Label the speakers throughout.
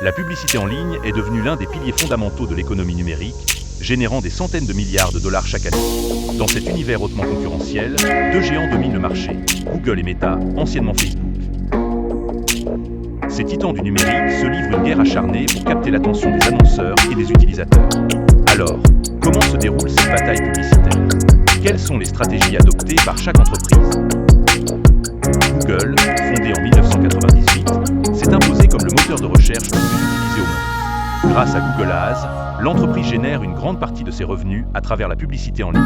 Speaker 1: La publicité en ligne est devenue l'un des piliers fondamentaux de l'économie numérique, générant des centaines de milliards de dollars chaque année. Dans cet univers hautement concurrentiel, deux géants dominent le marché, Google et Meta, anciennement Facebook. Ces titans du numérique se livrent une guerre acharnée pour capter l'attention des annonceurs et des utilisateurs. Alors, comment se déroule cette bataille publicitaire? Quelles sont les stratégies adoptées par chaque entreprise? Google, fondé en 1998, s'est imposé comme le moteur de recherche le plus utilisé au monde. Grâce à Google Ads, l'entreprise génère une grande partie de ses revenus à travers la publicité en ligne.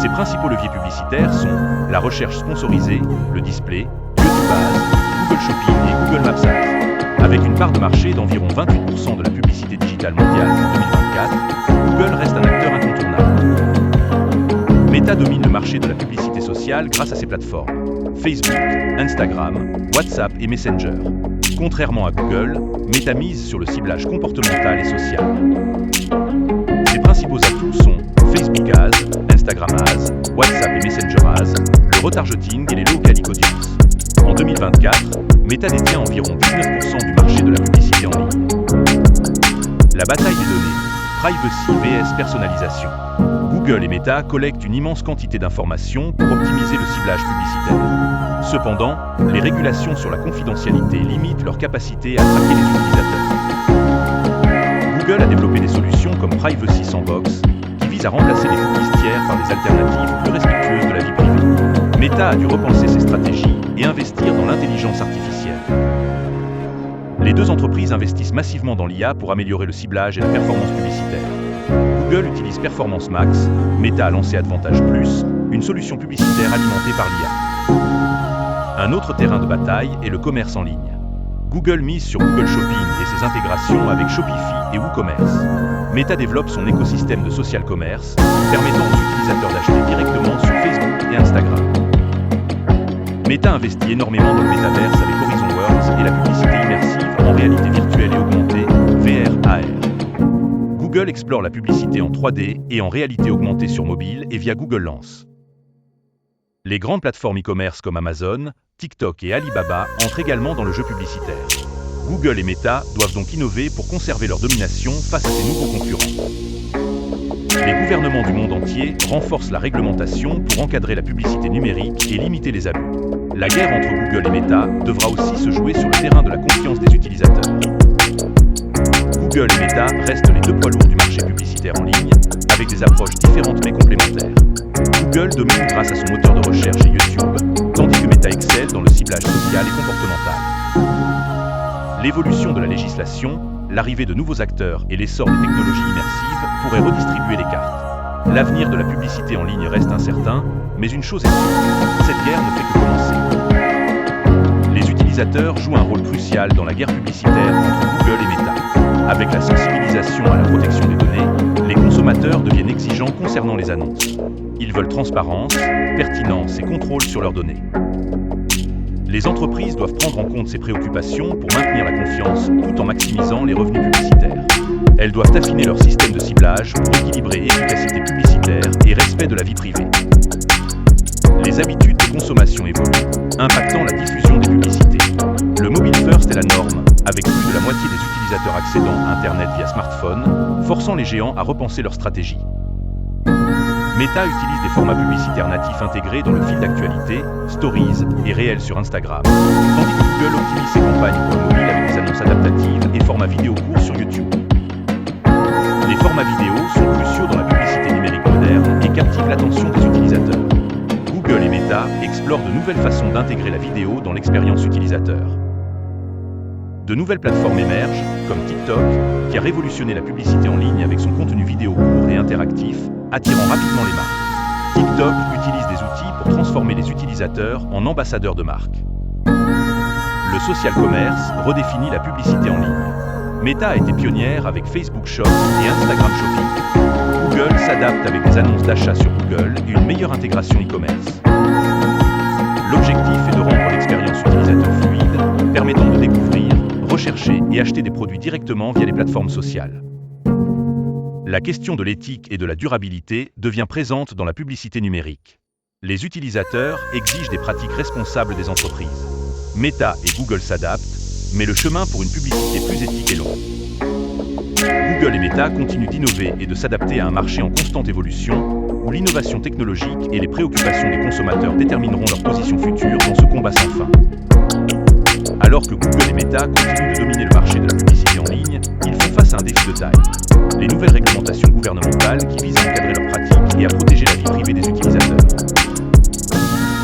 Speaker 1: Ses principaux leviers publicitaires sont la recherche sponsorisée, le display, YouTube Ads, Google Shopping et Google Maps Ads. Avec une part de marché d'environ 28% de la publicité digitale mondiale en 2024, Google reste un acteur incontournable. Meta domine le marché de la publicité sociale grâce à ses plateformes Facebook, Instagram, WhatsApp et Messenger. Contrairement à Google, Meta mise sur le ciblage comportemental et social. Ses principaux atouts sont Facebook Ads, Instagram Ads, WhatsApp et Messenger Ads, le retargeting et les local audience. En 2024, Meta détient environ 19% du marché de la publicité en ligne. La bataille des données, privacy vs personnalisation. Google et Meta collectent une immense quantité d'informations pour optimiser le ciblage publicitaire. Cependant, les régulations sur la confidentialité limitent leur capacité à traquer les utilisateurs. Google a développé des solutions comme Privacy Sandbox, qui visent à remplacer les cookies tiers par des alternatives plus respectueuses de la vie privée. Meta a dû repenser ses stratégies et investir dans l'intelligence artificielle. Les deux entreprises investissent massivement dans l'IA pour améliorer le ciblage et la performance publicitaire. Google utilise Performance Max, Meta a lancé Advantage Plus, une solution publicitaire alimentée par l'IA. Un autre terrain de bataille est le commerce en ligne. Google mise sur Google Shopping et ses intégrations avec Shopify et WooCommerce. Meta développe son écosystème de social commerce, permettant aux utilisateurs d'acheter directement sur Facebook et Instagram. Meta investit énormément dans le métaverse avec Horizon Worlds et la publicité immersive en réalité virtuelle et augmentée, VR/AR. Google explore la publicité en 3D et en réalité augmentée sur mobile et via Google Lens. Les grandes plateformes e-commerce comme Amazon, TikTok et Alibaba entrent également dans le jeu publicitaire. Google et Meta doivent donc innover pour conserver leur domination face à ces nouveaux concurrents. Les gouvernements du monde entier renforcent la réglementation pour encadrer la publicité numérique et limiter les abus. La guerre entre Google et Meta devra aussi se jouer sur le terrain de la confiance des utilisateurs. Google et Meta restent les deux poids lourds du marché publicitaire en ligne, avec des approches différentes mais complémentaires. Google domine grâce à son moteur de recherche et YouTube, tandis que Meta excelle dans le ciblage social et comportemental. L'évolution de la législation, l'arrivée de nouveaux acteurs et l'essor des technologies immersives pourraient redistribuer les cartes. L'avenir de la publicité en ligne reste incertain, mais une chose est sûre, cette guerre ne fait que commencer. Les utilisateurs jouent un rôle crucial dans la guerre publicitaire entre Google et Meta. Avec la sensibilisation à la protection des données, les consommateurs deviennent exigeants concernant les annonces. Ils veulent transparence, pertinence et contrôle sur leurs données. Les entreprises doivent prendre en compte ces préoccupations pour maintenir la confiance tout en maximisant les revenus publicitaires. Elles doivent affiner leur système de ciblage pour équilibrer efficacité publicitaire et respect de la vie privée. Les habitudes de consommation évoluent, impactant la diffusion des publicités. Le mobile first est la norme, avec plus de la moitié des utilisateurs accédant à Internet via smartphone, forçant les géants à repenser leur stratégie. Meta utilise des formats publicitaires natifs intégrés dans le fil d'actualité, Stories et Réels sur Instagram, tandis que Google optimise ses campagnes pour le mobile avec des annonces adaptatives et formats vidéo courts sur YouTube. Les formats vidéo sont cruciaux dans la publicité numérique moderne et captivent l'attention des utilisateurs. Google et Meta explorent de nouvelles façons d'intégrer la vidéo dans l'expérience utilisateur. De nouvelles plateformes émergent, comme TikTok, qui a révolutionné la publicité en ligne avec son contenu vidéo court et interactif, attirant rapidement les marques. TikTok utilise des outils pour transformer les utilisateurs en ambassadeurs de marques. Le social commerce redéfinit la publicité en ligne. Meta a été pionnière avec Facebook Shops et Instagram Shopping. Google s'adapte avec des annonces d'achat sur Google et une meilleure intégration e-commerce. L'objectif est de rendre l'expérience utilisateur fluide, permettant de découvrir, rechercher et acheter des produits directement via les plateformes sociales. La question de l'éthique et de la durabilité devient présente dans la publicité numérique. Les utilisateurs exigent des pratiques responsables des entreprises. Meta et Google s'adaptent, Mais le chemin pour une publicité plus éthique est long. Google et Meta continuent d'innover et de s'adapter à un marché en constante évolution, où l'innovation technologique et les préoccupations des consommateurs détermineront leur position future dans ce combat sans fin. Alors que Google et Meta continuent de dominer le marché de la publicité en ligne, ils font face à un défi de taille. Les nouvelles réglementations gouvernementales qui visent à encadrer leurs pratiques et à protéger la vie privée des utilisateurs.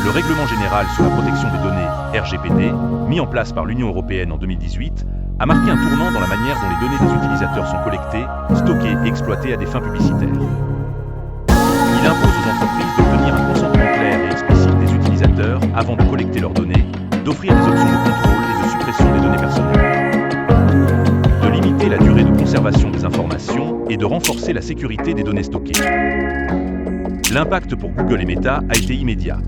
Speaker 1: Le Règlement général sur la protection des données, RGPD, mis en place par l'Union européenne en 2018, a marqué un tournant dans la manière dont les données des utilisateurs sont collectées, stockées et exploitées à des fins publicitaires. Il impose aux entreprises d'obtenir un consentement clair et explicite des utilisateurs avant de collecter leurs données, d'offrir des options de contrôle et de suppression des données personnelles, de limiter la durée de conservation des informations et de renforcer la sécurité des données stockées. L'impact pour Google et Meta a été immédiat.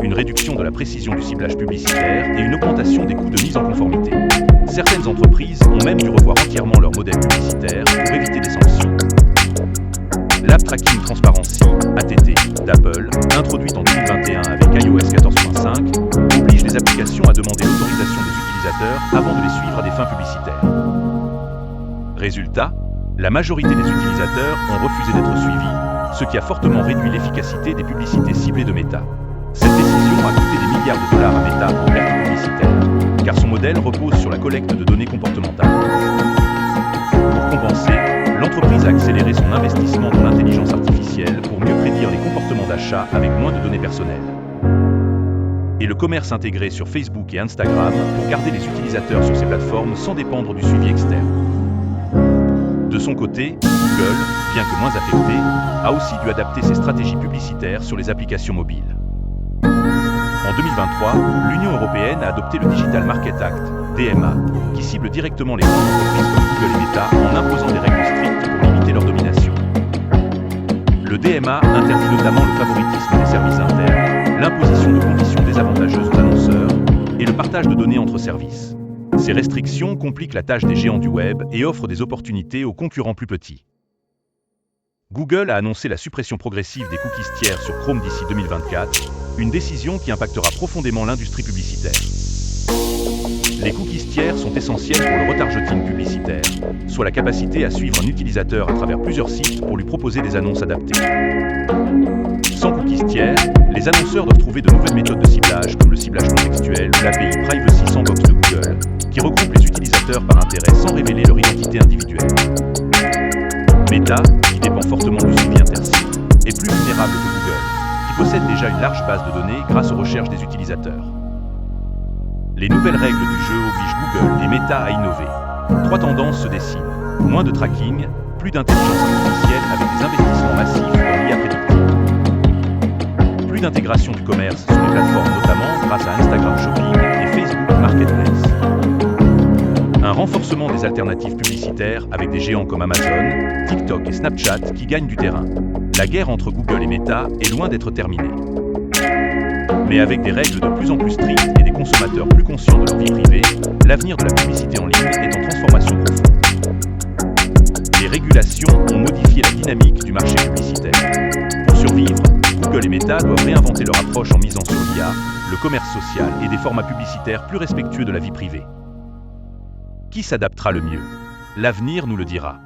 Speaker 1: Une réduction de la précision du ciblage publicitaire et une augmentation des coûts de mise en conformité. Certaines entreprises ont même dû revoir entièrement leur modèle publicitaire pour éviter des sanctions. L'App Tracking Transparency, ATT, d'Apple, introduite en 2021 avec iOS 14.5, oblige les applications à demander l'autorisation des utilisateurs avant de les suivre à des fins publicitaires. Résultat, la majorité des utilisateurs ont refusé d'être suivis, ce qui a fortement réduit l'efficacité des publicités ciblées de Meta. Cette décision a coûté des milliards de dollars à Meta en pertes publicitaires, car son modèle repose sur la collecte de données comportementales. Pour compenser, l'entreprise a accéléré son investissement dans l'intelligence artificielle pour mieux prédire les comportements d'achat avec moins de données personnelles. Et le commerce intégré sur Facebook et Instagram pour garder les utilisateurs sur ces plateformes sans dépendre du suivi externe. De son côté, Google, bien que moins affecté, a aussi dû adapter ses stratégies publicitaires sur les applications mobiles. En 2023, l'Union européenne a adopté le Digital Market Act, DMA, qui cible directement les grandes entreprises comme Google et Meta en imposant des règles strictes pour limiter leur domination. Le DMA interdit notamment le favoritisme des services internes, l'imposition de conditions désavantageuses aux annonceurs et le partage de données entre services. Ces restrictions compliquent la tâche des géants du web et offrent des opportunités aux concurrents plus petits. Google a annoncé la suppression progressive des cookies tiers sur Chrome d'ici 2024, une décision qui impactera profondément l'industrie publicitaire. Les cookies tiers sont essentiels pour le retargeting publicitaire, soit la capacité à suivre un utilisateur à travers plusieurs sites pour lui proposer des annonces adaptées. Sans cookies tiers, les annonceurs doivent trouver de nouvelles méthodes de ciblage comme le ciblage contextuel ou l'API Privacy Sandbox de Google, qui regroupe les utilisateurs par intérêt sans révéler leur identité individuelle. Meta, qui dépend fortement du suivi intersite, est plus vulnérable que Google, qui possède déjà une large base de données grâce aux recherches des utilisateurs. Les nouvelles règles du jeu obligent Google et Meta à innover. 3 tendances se dessinent. Moins de tracking, plus d'intelligence artificielle avec des investissements massifs dans l'IA prédictive. Plus d'intégration du commerce sur les plateformes notamment grâce à Instagram Shopping et Facebook Marketplace. Un renforcement des alternatives publicitaires avec des géants comme Amazon, TikTok et Snapchat qui gagnent du terrain. La guerre entre Google et Meta est loin d'être terminée. Mais avec des règles de plus en plus strictes et des consommateurs plus conscients de leur vie privée, l'avenir de la publicité en ligne est en transformation profonde. Les régulations ont modifié la dynamique du marché publicitaire. Pour survivre, Google et Meta doivent réinventer leur approche en misant sur l'IA, le commerce social et des formats publicitaires plus respectueux de la vie privée. Qui s'adaptera le mieux? L'avenir nous le dira.